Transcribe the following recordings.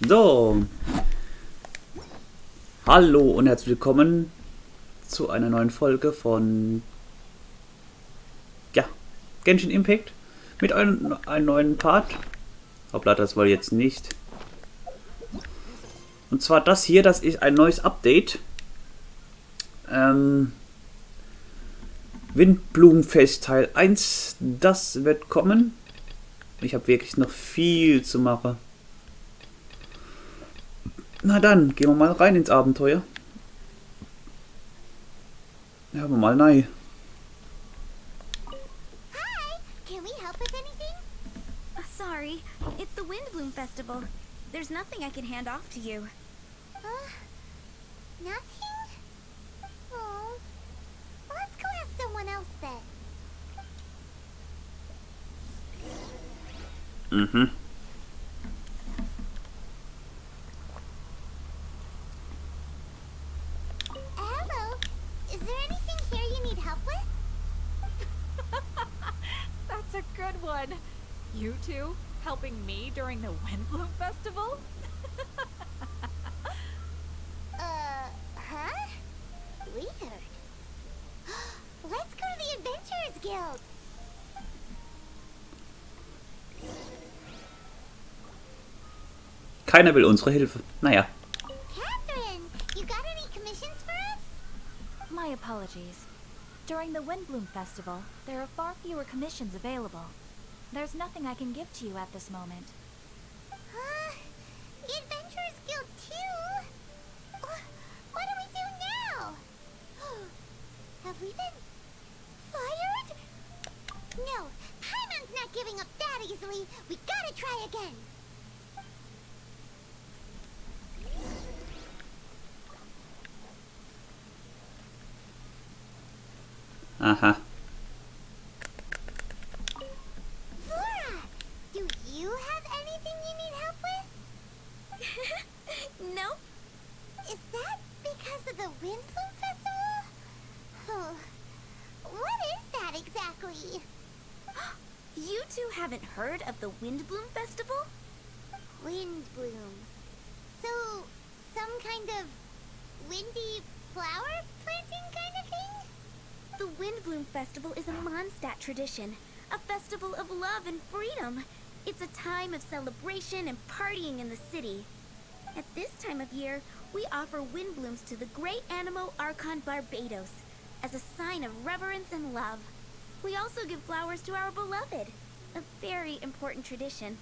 So, hallo und herzlich willkommen zu einer neuen Folge von Genshin Impact mit einem neuen Part. Hoppla, das war jetzt nicht. Und zwar das hier, das ist ein neues Update. Windblumenfest Teil 1, das wird kommen. Ich habe wirklich noch viel zu machen. Na dann, gehen wir mal rein ins Abenteuer. Hören wir mal rein. Hi, can we help with anything? Sorry, it's the Windbloom Festival. There's nothing I can hand off to you. Nothing? Oh, well, let's go ask someone else then. Hello, is there anything here you need help with? That's a good one. You two helping me during the Windbloom Festival? Huh? Weird. Let's go to the Adventurers Guild. Keiner will unsere Hilfe. Naja. Catherine, you got any commissions for us? My apologies. During the Windbloom Festival, there are far fewer commissions available. There's nothing I can give to you at this moment. The Adventurers Guild too? What do we do now? Have we been fired? No, Hyman's not giving up that easily. We gotta try again. Aha. Flora, do you have anything you need help with? Nope. Is that because of the Windbloom Festival? Oh, what is that exactly? You two haven't heard of the Windbloom Festival? Windbloom. So, some kind of windy flower planting kind of thing? The Windbloom Festival is a Mondstadt tradition, a festival of love and freedom. It's a time of celebration and partying in the city. At this time of year, we offer windblooms to the great Animo Archon Barbados as a sign of reverence and love. We also give flowers to our beloved, a very important tradition.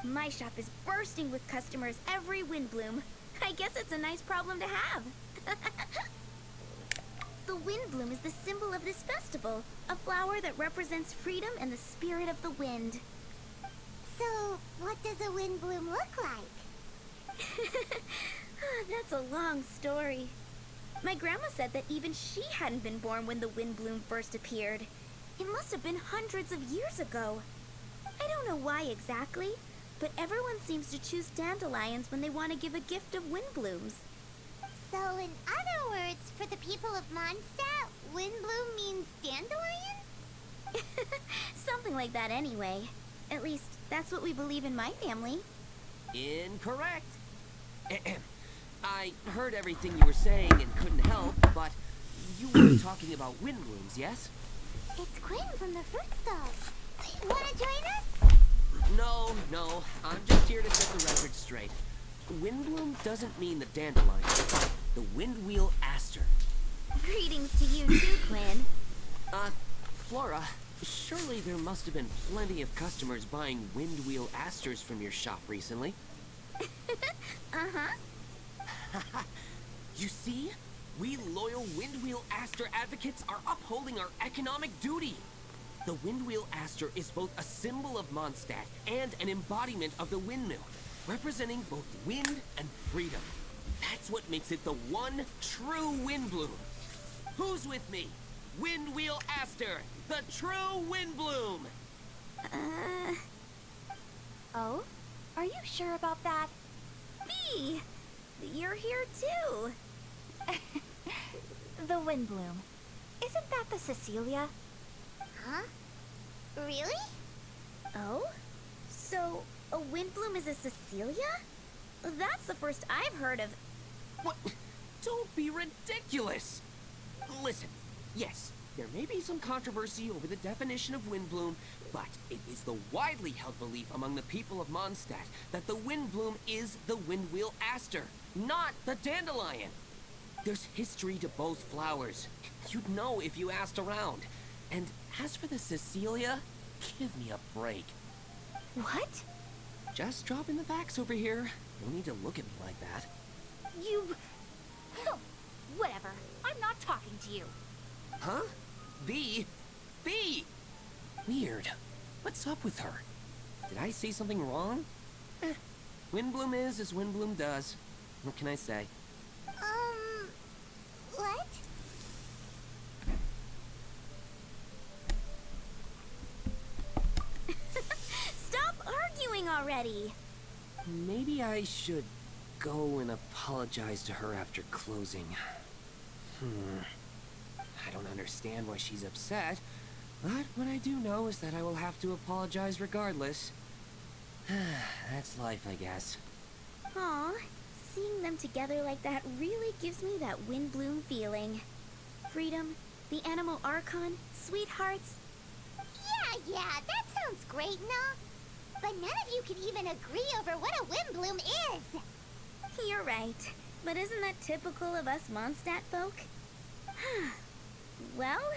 My shop is bursting with customers every windbloom. I guess it's a nice problem to have. The windbloom is the symbol of this festival, a flower that represents freedom and the spirit of the wind. So, what does a windbloom look like? That's a long story. My grandma said that even she hadn't been born when the windbloom first appeared. It must have been hundreds of years ago. I don't know why exactly, but everyone seems to choose dandelions when they want to give a gift of windblooms. So, in other words, for the people of Mondstadt, windbloom means dandelion? Something like that anyway. At least, that's what we believe in my family. Incorrect. I heard everything you were saying and couldn't help, but you were talking about windblooms, yes? It's Quinn from the fruit stall. Wanna join us? No, I'm just here to set the record straight. Windbloom doesn't mean the dandelion, the windwheel aster. Greetings to you too, Quinn. Flora, surely there must have been plenty of customers buying windwheel asters from your shop recently. Uh-huh. You see? We loyal windwheel aster advocates are upholding our economic duty. The windwheel aster is both a symbol of Mondstadt and an embodiment of the windmill, representing both wind and freedom. That's what makes it the one true windbloom. Who's with me? Windwheel aster, the true windbloom. Oh? Are you sure about that? Me! You're here too. The Windbloom. Isn't that the Cecilia? Huh? Really? Oh? So, a windbloom is a Cecilia? That's the first I've heard of. What? Don't be ridiculous! Listen, yes, there may be some controversy over the definition of windbloom, but it is the widely held belief among the people of Mondstadt that the windbloom is the windwheel aster, not the dandelion. There's history to both flowers. You'd know if you asked around. And as for the Cecilia, give me a break. What? Just dropping the facts over here. No need to look at me like that. You... Whatever. I'm not talking to you. Huh? V? Weird. What's up with her? Did I say something wrong? Windbloom is as Windbloom does. What can I say? What? Stop arguing already. Maybe I should go and apologize to her after closing. I don't understand why she's upset, but what I do know is that I will have to apologize regardless. That's life, I guess. Aw, seeing them together like that really gives me that windbloom feeling. Freedom, the animal archon, sweethearts. Yeah, that sounds great, no? But none of you can even agree over what a windbloom is. You're right, but isn't that typical of us Mondstadt folk? Well,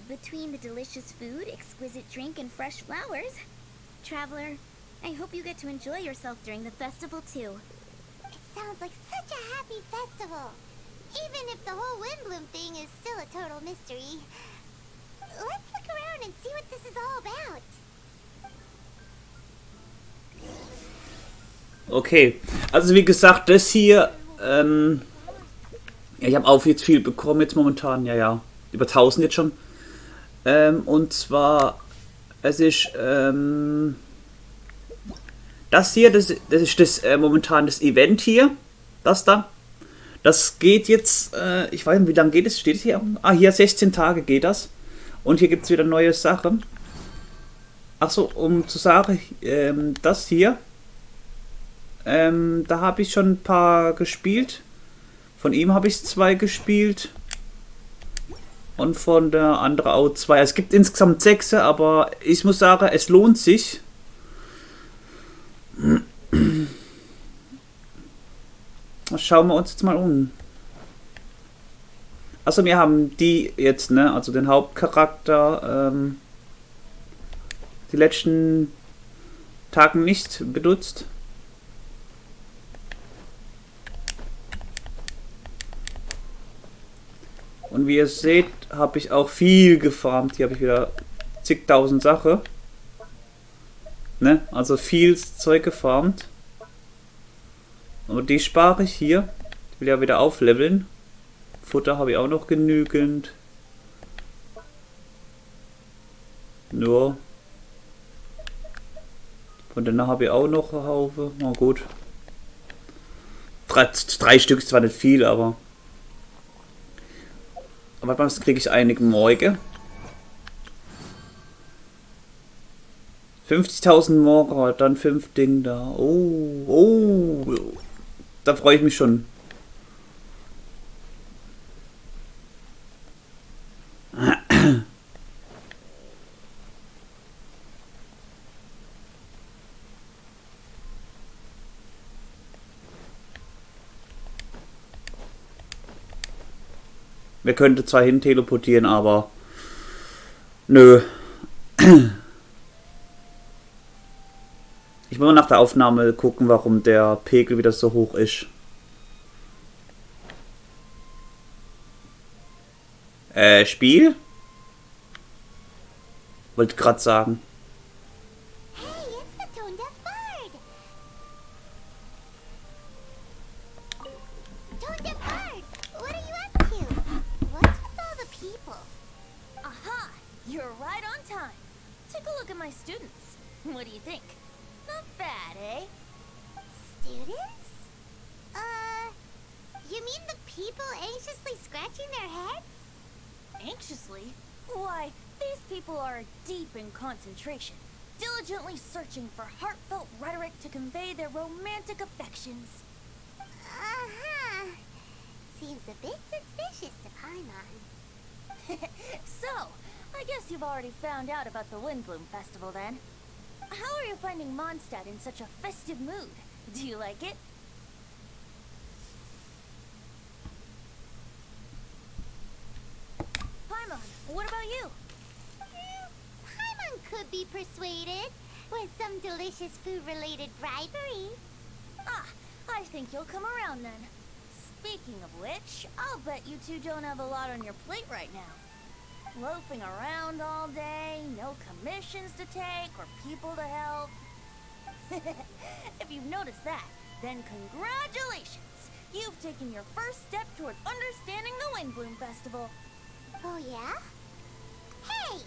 between the delicious food, exquisite drink, and fresh flowers, Traveler, I hope you get to enjoy yourself during the festival too. It sounds like such a happy festival. Even if the whole windbloom thing is still a total mystery. Let's look around and see what this is all about. Okay, also wie gesagt, das hier, ja, ich habe auch jetzt viel bekommen jetzt momentan, ja, über 1000 jetzt schon. Und zwar, es ist, das hier, das ist das momentan das Event hier, das da. Das geht jetzt, ich weiß nicht, wie lange geht es, steht es hier? Ah, hier 16 Tage geht das. Und hier gibt es wieder neue Sachen. Achso, um zu sagen, das hier, da habe ich schon ein paar gespielt. Von ihm habe ich 2 gespielt. Und von der anderen auch 2. Es gibt insgesamt 6, aber ich muss sagen, es lohnt sich. Schauen wir uns jetzt mal um. Also wir haben die jetzt, ne, also den Hauptcharakter, die letzten Tagen nicht benutzt. Und wie ihr seht, habe ich auch viel gefarmt. Hier habe ich wieder zigtausend Sachen. Ne? Also viel Zeug gefarmt. Und die spare ich hier. Ich will ja wieder aufleveln. Futter habe ich auch noch genügend. Nur. Von danach habe ich auch noch einen Haufen. Na gut. 3 Stück ist zwar nicht viel, aber. Aber was kriege ich einige morgen? 50.000 morgen, dann 5 Dinge da. Oh. Da freue ich mich schon. Wir könnten zwar hin teleportieren, aber nö. Ich muss mal nach der Aufnahme gucken, warum der Pegel wieder so hoch ist. Spiel? Wollte gerade sagen. Hey, it's the Tone Deaf Bard. Tone Deaf Bard, what are you up to? What's with all the people? Aha! You're right on time. Take a look at my students. What do you think? Not bad, eh? Students? You mean the people anxiously scratching their heads? Anxiously? Why, these people are deep in concentration. diligently searching for heartfelt rhetoric to convey their romantic affections. Uh-huh. Seems a bit suspicious to Paimon. So, I guess you've already found out about the Windbloom Festival then. How are you finding Mondstadt in such a festive mood? Do you like it? Paimon, what about you? Paimon could be persuaded with some delicious food-related bribery. Ah, I think you'll come around then. Speaking of which, I'll bet you two don't have a lot on your plate right now. Loafing around all day, no commissions to take or people to help. If you've noticed that, then congratulations! You've taken your first step toward understanding the Windbloom Festival. Oh, yeah? Hey!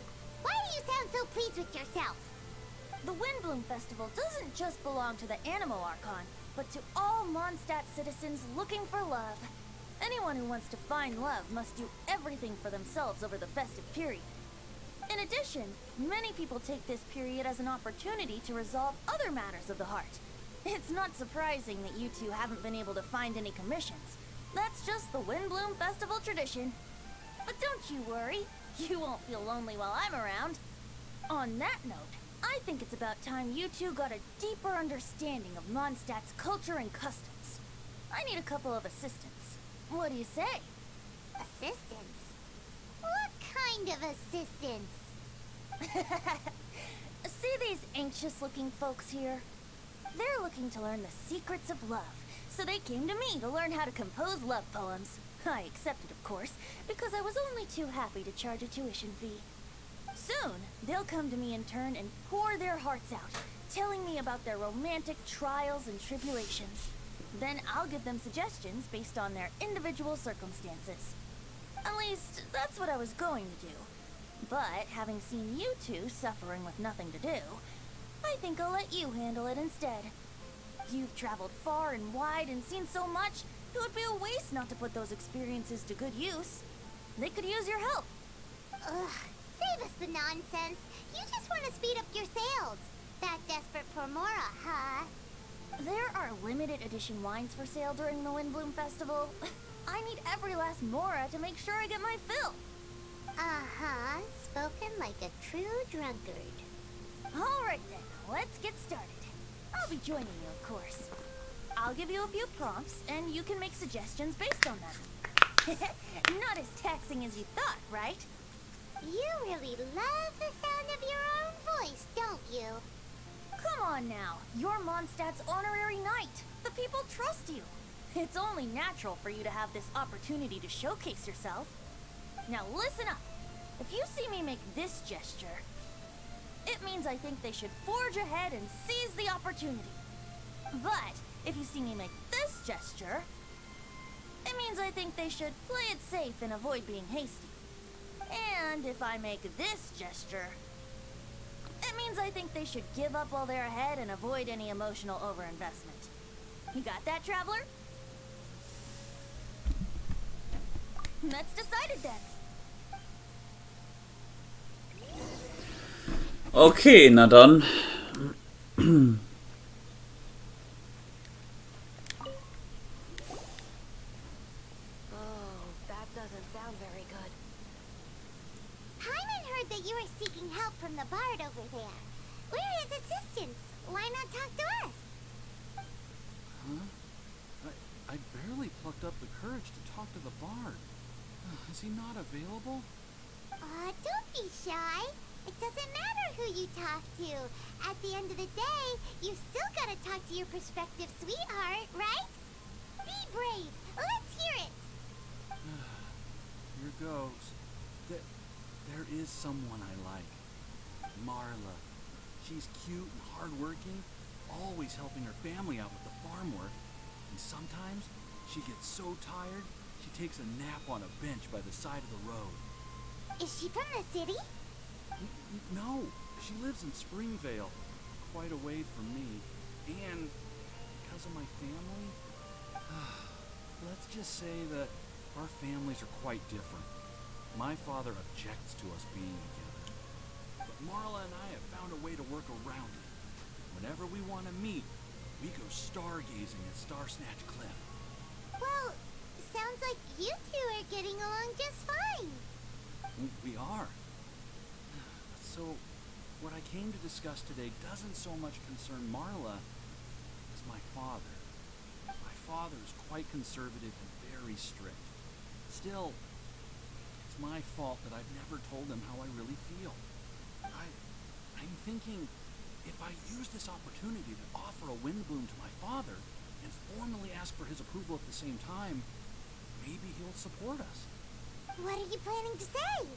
Why do you sound so pleased with yourself? The Windbloom Festival doesn't just belong to the Animo Archon, but to all Mondstadt citizens looking for love. Anyone who wants to find love must do everything for themselves over the festive period. In addition, many people take this period as an opportunity to resolve other matters of the heart. It's not surprising that you two haven't been able to find any commissions. That's just the Windbloom Festival tradition. But don't you worry, you won't feel lonely while I'm around. On that note, I think it's about time you two got a deeper understanding of Mondstadt's culture and customs. I need a couple of assistants. What do you say? Assistance? What kind of assistance? See these anxious-looking folks here? They're looking to learn the secrets of love, so they came to me to learn how to compose love poems. I accepted, of course, because I was only too happy to charge a tuition fee. Soon, they'll come to me in turn and pour their hearts out, telling me about their romantic trials and tribulations. Then I'll give them suggestions based on their individual circumstances. At least, that's what I was going to do. But, having seen you two suffering with nothing to do, I think I'll let you handle it instead. You've traveled far and wide and seen so much, it would be a waste not to put those experiences to good use. They could use your help. Ugh, save us the nonsense. You just want to speed up your sales. That desperate for Mora, huh? There are limited edition wines for sale during the Windbloom Festival. I need every last Mora to make sure I get my fill. Uh-huh, spoken like a true drunkard. Alright then, let's get started. I'll be joining you, of course. I'll give you a few prompts, and you can make suggestions based on them. Not as taxing as you thought, right? You really love the sound of your own voice, don't you? Come on now, you're Mondstadt's honorary knight. The people trust you. It's only natural for you to have this opportunity to showcase yourself. Now listen up. If you see me make this gesture, it means I think they should forge ahead and seize the opportunity. But if you see me make this gesture, it means I think they should play it safe and avoid being hasty. And if I make this gesture, it means I think they should give up while they're ahead and avoid any emotional overinvestment. You got that, traveler? That's decided then. Okay, na dann. That doesn't sound very good. Paimon heard that you were seeking help from the bard over there. We're his assistants. Why not talk to us? Huh? I barely plucked up the courage to talk to the bard. Is he not available? Don't be shy. It doesn't matter who you talk to. At the end of the day, you've still got to talk to your prospective sweetheart, right? Be brave. Let's hear it. Here goes. There is someone I like. Marla. She's cute and hardworking, always helping her family out with the farm work. And sometimes she gets so tired, she takes a nap on a bench by the side of the road. Is she from the city? No, she lives in Springvale, quite away from me. And because of my family, let's just say that our families are quite different. My father objects to us being together. but Marla and I have found a way to work around it. Whenever we want to meet, we go stargazing at Star Snatch Cliff. Well, sounds like you two are getting along just fine. We are. So, what I came to discuss today doesn't so much concern Marla as my father. My father is quite conservative and very strict. Still, it's my fault that I've never told him how I really feel. I'm thinking, if I use this opportunity to offer a Windbloom to my father and formally ask for his approval at the same time, maybe he'll support us. What are you planning to say?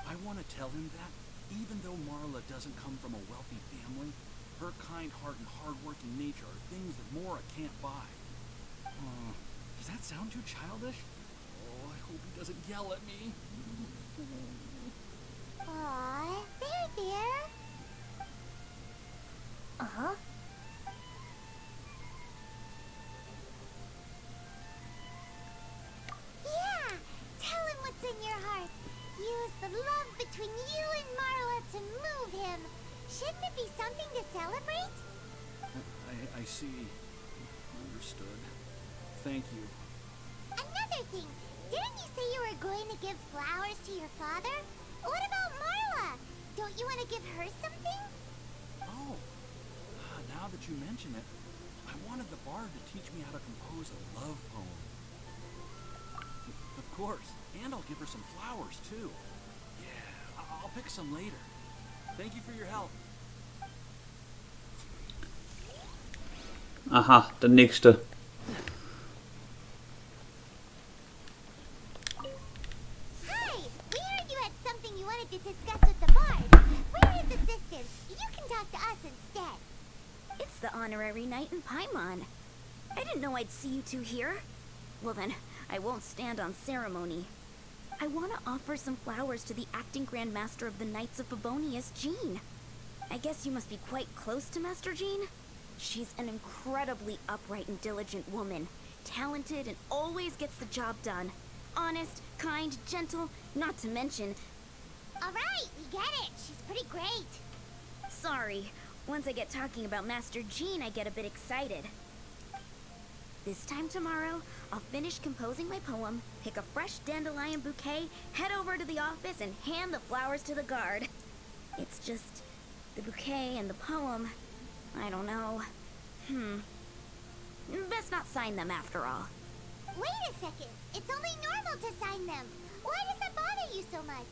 I want to tell him that, even though Marla doesn't come from a wealthy family, her kind heart and hard-working nature are things that Mora can't buy. Does that sound too childish? Oh, I hope he doesn't yell at me. Aw, there. Uh-huh. Yeah, tell him what's in your heart. Use the love between you and Marla to move him. Shouldn't it be something to celebrate? I see. Understood. Thank you. Another thing, didn't you say you were going to give flowers to your father? What about Marla? Don't you want to give her something? Oh, now that you mention it, I wanted the bard to teach me how to compose a love poem. Of course, and I'll give her some flowers, too. Yeah, I'll pick some later. Thank you for your help. Aha, der nächste. Hi, we heard you had something you wanted to discuss with the bard. We're his assistants. You can talk to us instead. It's the honorary knight in Paimon. I didn't know I'd see you two here. Well then, I won't stand on ceremony. I want to offer some flowers to the acting Grand Master of the Knights of Favonius, Jean. I guess you must be quite close to Master Jean? She's an incredibly upright and diligent woman. Talented and always gets the job done. Honest, kind, gentle, not to mention... Alright, we get it. She's pretty great. Sorry, once I get talking about Master Jean, I get a bit excited. This time tomorrow, I'll finish composing my poem, pick a fresh dandelion bouquet, head over to the office, and hand the flowers to the guard. It's just... the bouquet and the poem... I don't know. Best not sign them after all. Wait a second. It's only normal to sign them. Why does that bother you so much?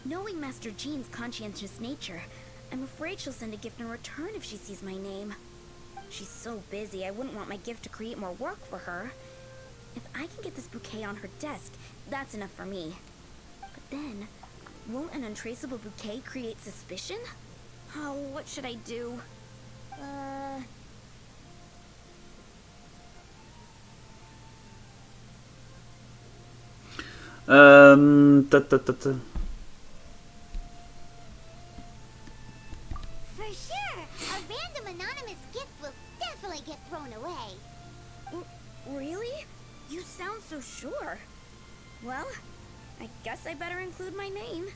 Knowing Master Jean's conscientious nature, I'm afraid she'll send a gift in return if she sees my name. She's so busy, I wouldn't want my gift to create more work for her. If I can get this bouquet on her desk, that's enough for me. But then, won't an untraceable bouquet create suspicion? Oh, what should I do? For sure. A random anonymous gift will definitely get thrown away. Really? You sound so sure. Well, I guess I better include my name.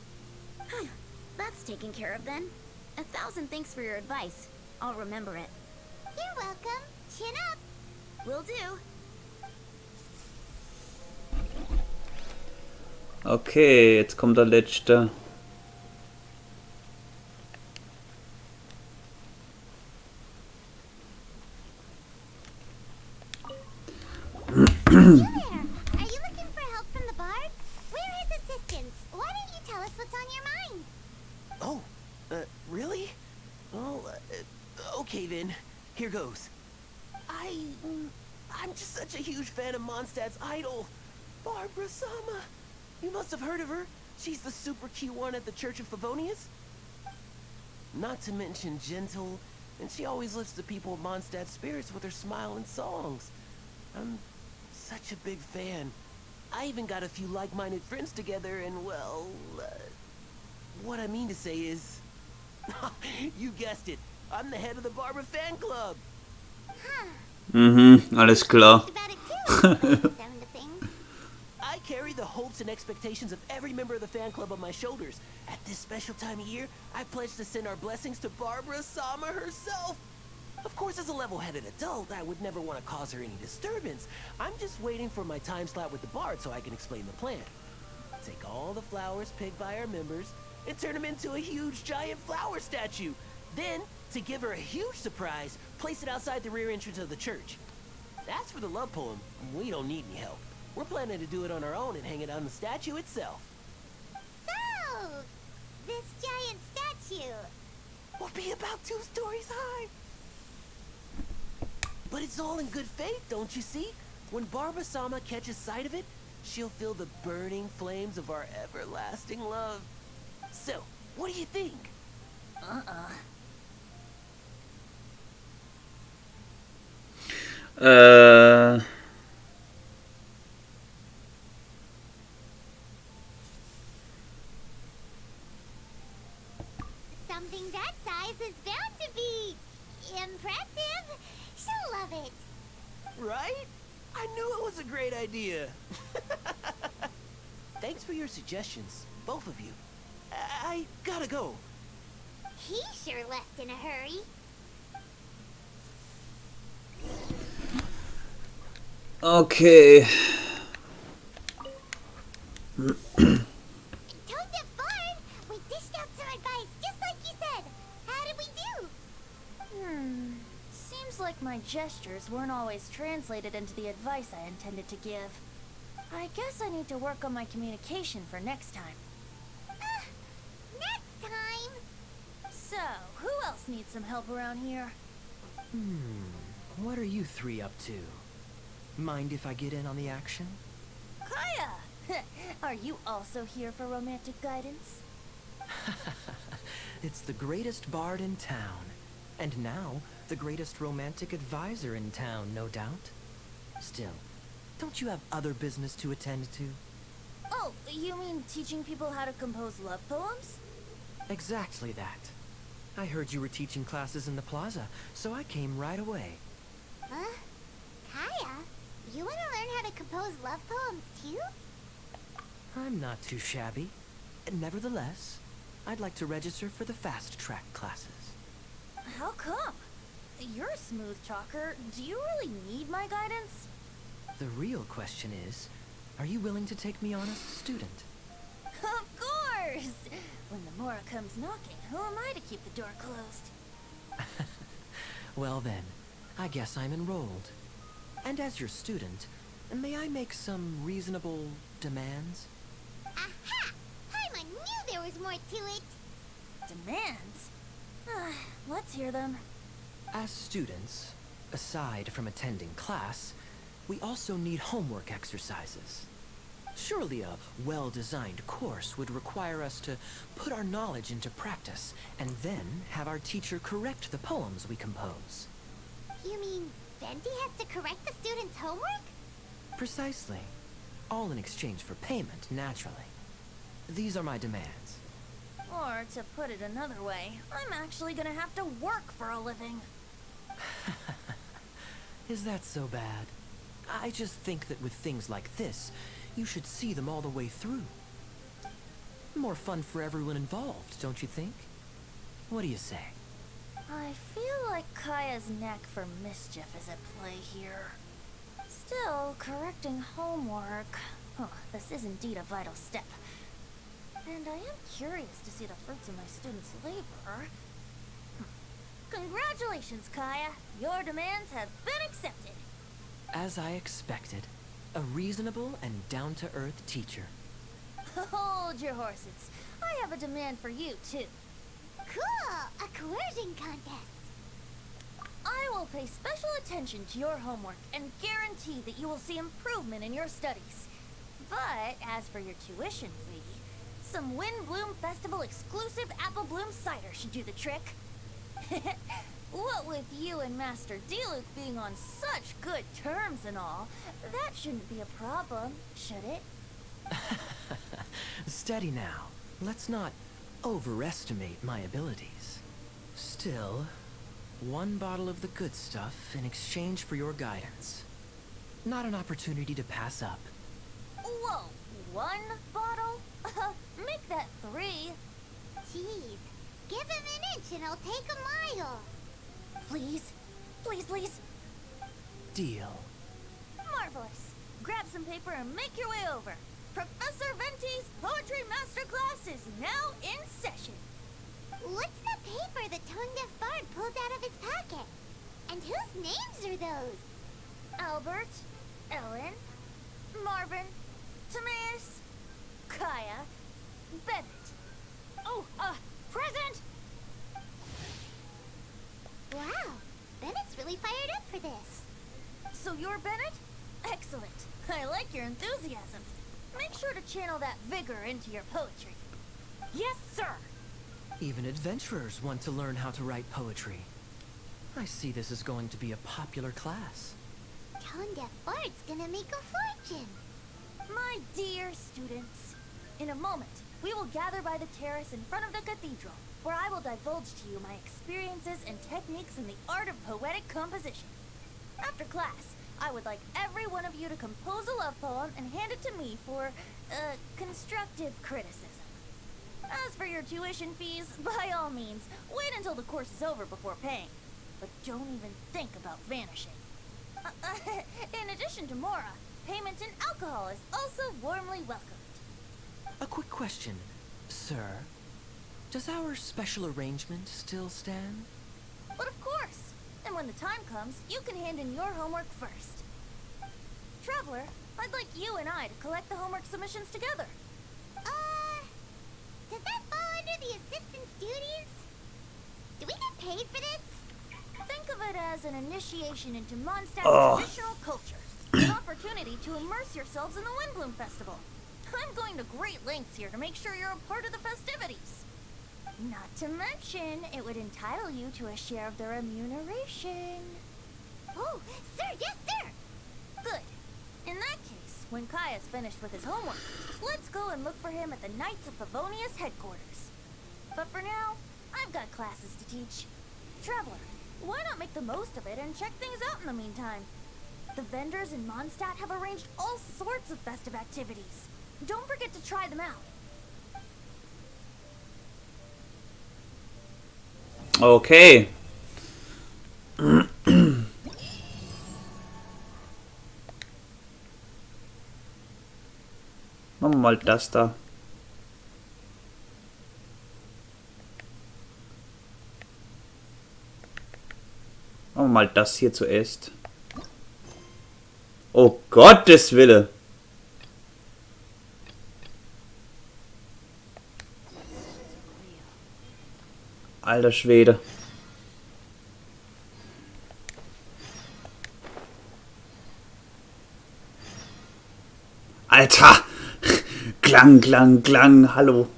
That's taken care of then. 1,000 thanks for your advice. I'll remember it. You're welcome. Chin up. Will do. Okay, jetzt kommt der letzte. There. Are you looking for help from the bard? We're his assistants. Why don't you tell us what's on your mind? Oh, really? Well, okay then. Here goes. I'm just such a huge fan of Mondstadt's idol, Barbara Sama. You must have heard of her. She's the super cute one at the Church of Favonius. Not to mention gentle, and she always lifts the people of Mondstadt's spirits with her smile and songs. I'm such a big fan. I even got a few like-minded friends together, and well, what I mean to say is, you guessed it. I'm the head of the Barbara fan club. Alles klar. About it too. by the sound of things. I care carry the hopes and expectations of every member of the fan club on my shoulders. At this special time of year, I pledge to send our blessings to Barbara Sama herself. Of course, as a level-headed adult, I would never want to cause her any disturbance. I'm just waiting for my time slot with the bard so I can explain the plan. Take all the flowers picked by our members and turn them into a huge giant flower statue. Then, to give her a huge surprise, place it outside the rear entrance of the church. As for the love poem, we don't need any help. We're planning to do it on our own and hang it on the statue itself. So, this giant statue. Will be about 2 stories high. But it's all in good faith, don't you see? When Barbara-sama catches sight of it, she'll feel the burning flames of our everlasting love. So, what do you think? Something that size is bound to be impressive. She'll love it. Right? I knew it was a great idea. Thanks for your suggestions, both of you. I gotta go. He sure left in a hurry. Okay. Toad Barn, we dished out some advice, just like you said. How did we do? Seems like my gestures weren't always translated into the advice I intended to give. I guess I need to work on my communication for next time. Next time. So, who else needs some help around here? What are you 3 up to? Mind if I get in on the action? Kaya! Are you also here for romantic guidance? It's the greatest bard in town. And now, the greatest romantic advisor in town, no doubt. Still, don't you have other business to attend to? Oh, you mean teaching people how to compose love poems? Exactly that. I heard you were teaching classes in the plaza, so I came right away. Huh? Kaya, you want to learn how to compose love poems too? I'm not too shabby. Nevertheless, I'd like to register for the fast-track classes. How come? You're a smooth talker. Do you really need my guidance? The real question is, are you willing to take me on as a student? Of course! When the Mora comes knocking, who am I to keep the door closed? Well then, I guess I'm enrolled. And as your student, may I make some reasonable demands? Aha! Paimon knew there was more to it. Demands? Let's hear them. As students, aside from attending class, we also need homework exercises. Surely a well-designed course would require us to put our knowledge into practice and then have our teacher correct the poems we compose. You mean Venti has to correct the students' homework? Precisely. All in exchange for payment, naturally. These are my demands. Or, to put it another way, I'm actually gonna have to work for a living. Is that so bad? I just think that with things like this, you should see them all the way through. More fun for everyone involved, don't you think? What do you say? I feel like Kaya's knack for mischief is at play here. Still, correcting homework... Oh, this is indeed a vital step. And I am curious to see the fruits of my students' labor. Congratulations, Kaya! Your demands have been accepted! As I expected, a reasonable and down-to-earth teacher. Hold your horses. I have a demand for you, too. Cool! A coercion contest. I will pay special attention to your homework and guarantee that you will see improvement in your studies. But as for your tuition fee, some Wind Bloom Festival exclusive Apple Bloom cider should do the trick. What with you and Master Diluc being on such good terms and all, that shouldn't be a problem, should it? Steady now. Let's not overestimate my abilities. Still, 1 bottle of the good stuff in exchange for your guidance. Not an opportunity to pass up. Whoa, 1 bottle? Make that 3. Jeez. Give him an inch and I'll take a mile. Please? Please, please? Deal. Marvelous. Grab some paper and make your way over. Professor Venti's Poetry Masterclass is now in session. What's the paper the tone-deaf bard pulled out of his pocket? And whose names are those? Albert, Ellen, Marvin, Timaeus, Kaya, Bennett. Oh, present! Wow, Bennett's really fired up for this. So you're Bennett? Excellent. I like your enthusiasm. Make sure to channel that vigor into your poetry. Yes, sir! Even adventurers want to learn how to write poetry. I see this is going to be a popular class. Tone-deaf bard's gonna make a fortune. My dear students, in a moment, we will gather by the terrace in front of the cathedral, where I will divulge to you my experiences and techniques in the art of poetic composition. After class, I would like every one of you to compose a love poem and hand it to me for, constructive criticism. As for your tuition fees, by all means, wait until the course is over before paying. But don't even think about vanishing. In addition to Mora, payment in alcohol is also warmly welcomed. A quick question, sir. Does our special arrangement still stand? But of course! And when the time comes, you can hand in your homework first. Traveler, I'd like you and I to collect the homework submissions together. Does that fall under the assistant's duties? Do we get paid for this? Think of it as an initiation into Mondstadt's traditional culture. An opportunity to immerse yourselves in the Windbloom Festival. I'm going to great lengths here to make sure you're a part of the festivities. Not to mention, it would entitle you to a share of the remuneration. Oh, sir, yes, sir! Good. In that case, when Kaya's finished with his homework, let's go and look for him at the Knights of Favonius headquarters. But for now, I've got classes to teach. Traveler, why not make the most of it and check things out in the meantime? The vendors in Mondstadt have arranged all sorts of festive activities. Don't forget to try them out. Okay. Machen wir mal das da. Machen wir mal das hier zuerst. Oh Gottes Wille. Alter Schwede. Alter! Klang, Klang, Klang, hallo.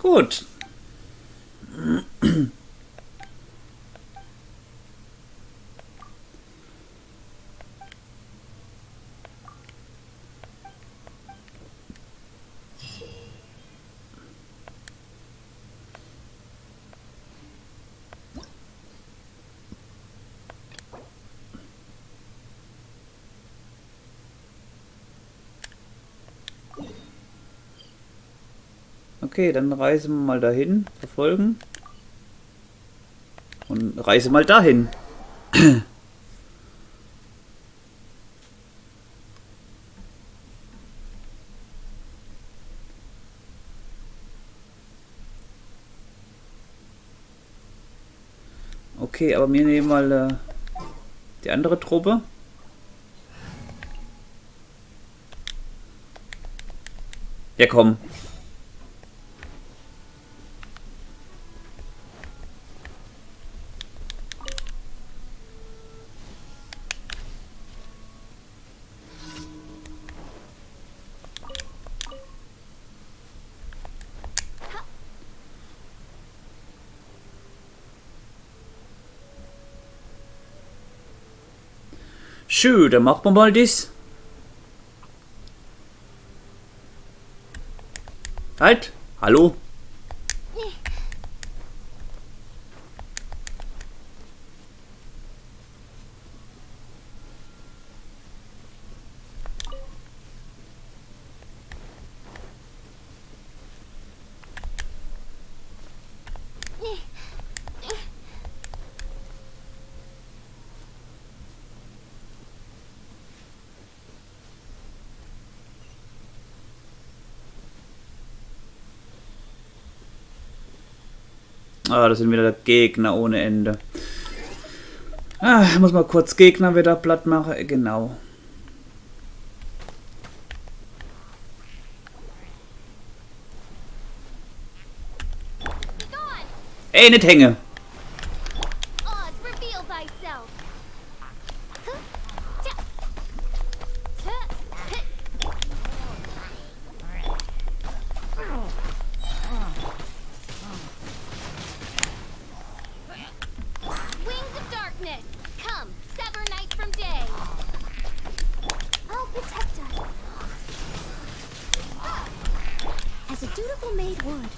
Gut. Okay, dann reisen wir mal dahin, verfolgen. Und reise mal dahin. Okay, aber wir nehmen mal die andere Truppe. Ja, komm. Schön, dann machen wir mal das. Halt! Hallo? Ah, das sind wieder Gegner ohne Ende. Ah, ich muss mal kurz Gegner wieder platt machen. Genau. Ey, nicht hänge. Oz, reveal thyself. Wings of darkness, come, sever night from day. I'll protect us. As a dutiful maid would.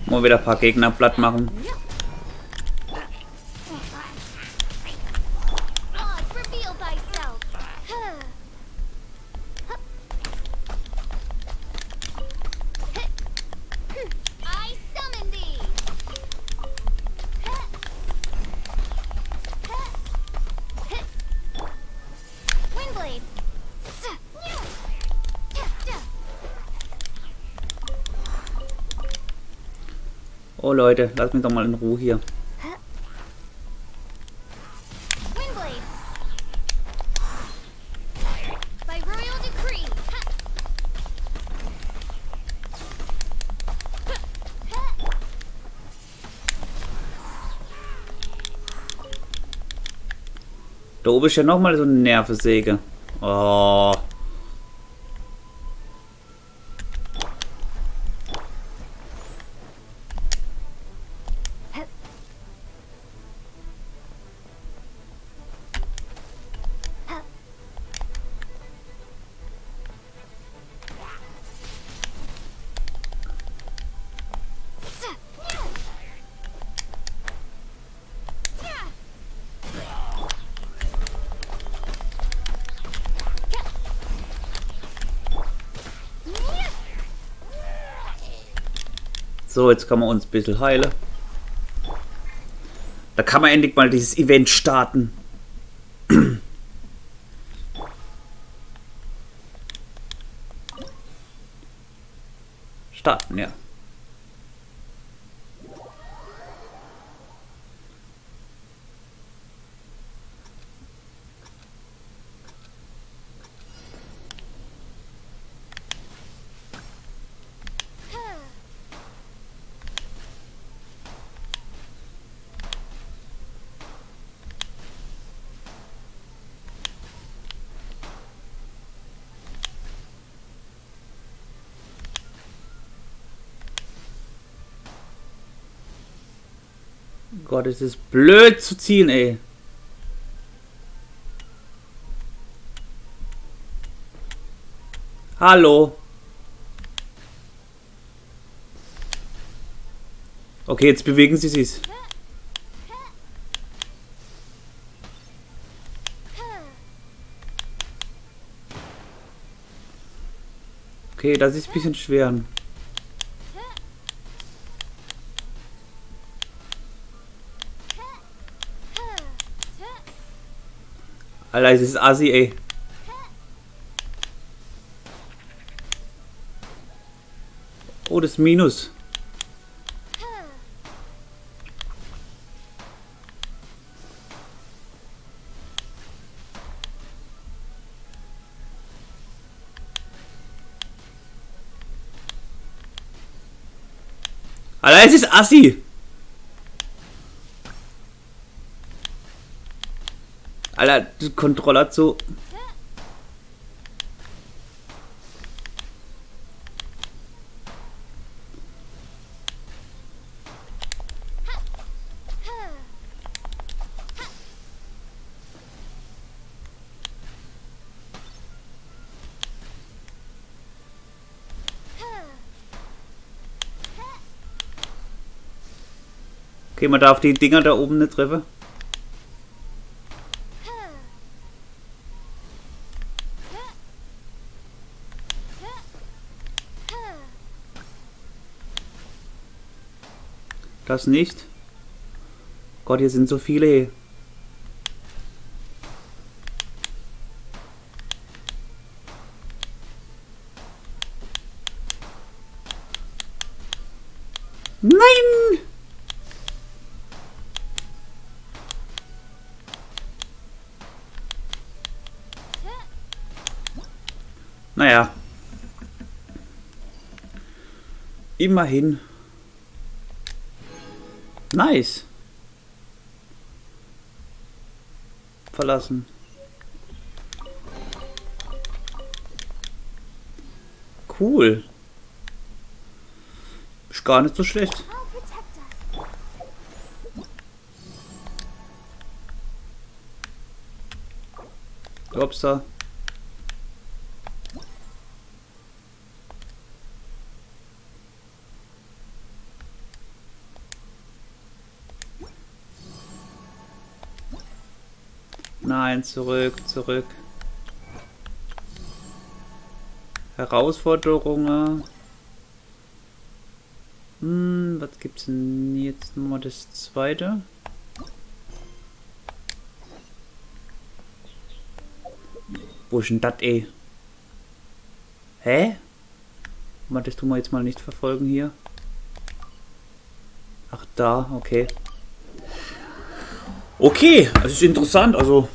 Mal wieder ein paar Gegner platt machen. Oz, reveal thyself. I summon thee. Windblade. Oh Leute, lasst mich doch mal in Ruhe hier. Windblade. By royal decree. Da oben ist ja nochmal so eine Nervensäge. Oh. So, jetzt kann man uns ein bisschen heilen. Da kann man endlich mal dieses Event starten. Starten, ja. Gott, es ist blöd zu ziehen, ey. Hallo. Okay, jetzt bewegen sie sich. Okay, das ist ein bisschen schwer. Alter, es ist assi, ey. Oh, das Minus. Alter, es ist assi. Alter, der Controller hat so... Okay, man darf die Dinger da oben nicht treffen. Das nicht. Gott, hier sind so viele. Nein! Naja. Immerhin. Nice. Verlassen. Cool. Ist gar nicht so schlecht. I'll protect us. Upsa. Nein, zurück, zurück. Herausforderungen. Was gibt's denn jetzt nochmal das zweite? Wo ist denn das, ey? Hä? Das tun wir jetzt mal nicht verfolgen hier. Ach, da, okay. Okay, das ist interessant, also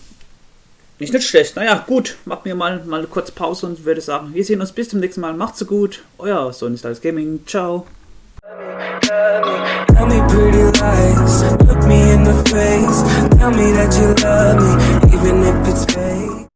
nicht schlecht. Naja, gut, machen wir mal eine kurze Pause und würde sagen, wir sehen uns bis zum nächsten Mal. Macht's gut, euer Sonny-Styles Gaming. Ciao. Tell me pretty lies, look me in the face. Tell me that you love me, even if it's fake.